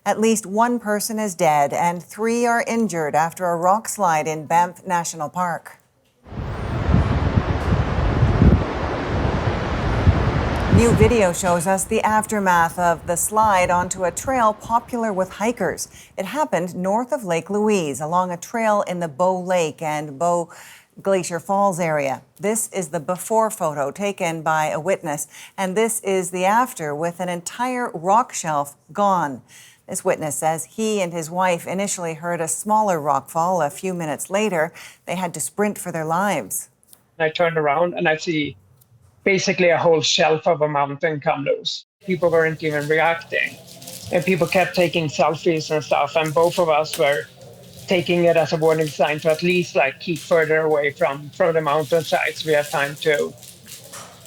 At least one person is dead and 3 are injured after a rock slide in Banff National Park. New video shows us the aftermath of the slide onto a trail popular with hikers. It happened north of Lake Louise along a trail in the Bow Lake and Bow Glacier Falls area. This is the before photo taken by a witness, and this is the after with an entire rock shelf gone. This witness says he and his wife initially heard a smaller rock fall. A few minutes later, they had to sprint for their lives. I turned around and I see basically a whole shelf of a mountain come loose. People weren't even reacting, and people kept taking selfies and stuff, and both of us were taking it as a warning sign to at least keep further away from the mountainside so we have time to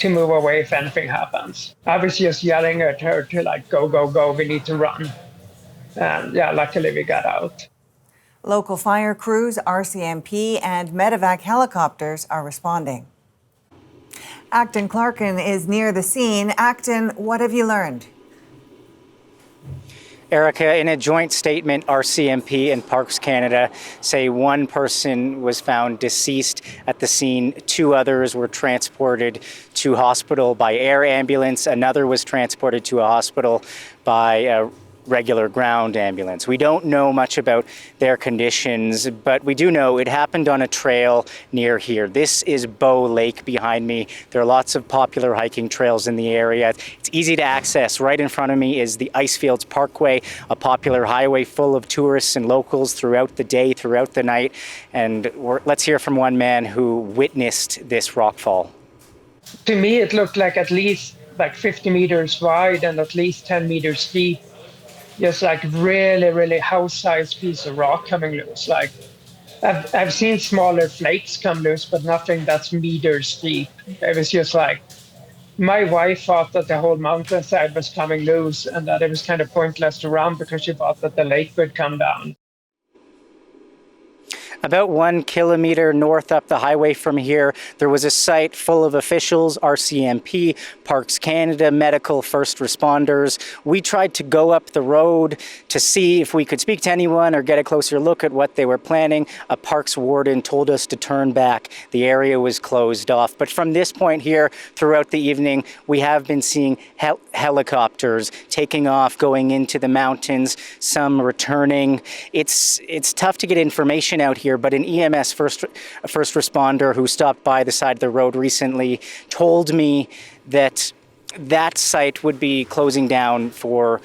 move away if anything happens. I was just yelling at her to go, go, go, we need to run. And luckily we got out. Local fire crews, RCMP and medevac helicopters are responding. Acton Clarkin is near the scene. Acton, what have you learned? Erica, in a joint statement, RCMP and Parks Canada say one person was found deceased at the scene. 2 others were transported to hospital by air ambulance. Another was transported to a hospital by a regular ground ambulance. We don't know much about their conditions, but we do know it happened on a trail near here. This is Bow Lake behind me. There are lots of popular hiking trails in the area. It's easy to access. Right in front of me is the Icefields Parkway, a popular highway full of tourists and locals throughout the day, throughout the night. And let's hear from one man who witnessed this rockfall. To me, it looked like at least 50 meters wide and at least 10 meters deep. Just really, really house-sized piece of rock coming loose. I've seen smaller flakes come loose, but nothing that's meters deep. It was just my wife thought that the whole mountainside was coming loose and that it was kind of pointless to run because she thought that the lake would come down. About 1 kilometer north up the highway from here, there was a site full of officials, RCMP, Parks Canada, medical, first responders. We tried to go up the road to see if we could speak to anyone or get a closer look at what they were planning. A parks warden told us to turn back. The area was closed off. But from this point here, throughout the evening, we have been seeing helicopters taking off, going into the mountains, some returning. It's tough to get information out here, but an EMS first responder who stopped by the side of the road recently told me that that site would be closing down for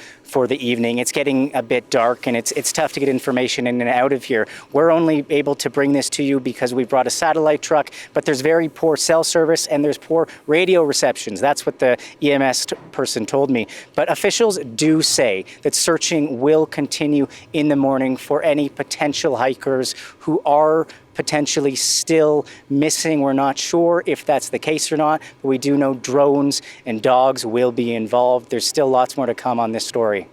the evening. It's getting a bit dark and it's tough to get information in and out of here. We're only able to bring this to you because we brought a satellite truck, but there's very poor cell service and there's poor radio receptions. That's what the EMS person told me. But officials do say that searching will continue in the morning for any potential hikers who are potentially still missing. We're not sure if that's the case or not, but we do know drones and dogs will be involved. There's still lots more to come on this story.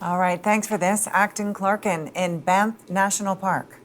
All right, thanks for this. Acton Clarkin in Banff National Park.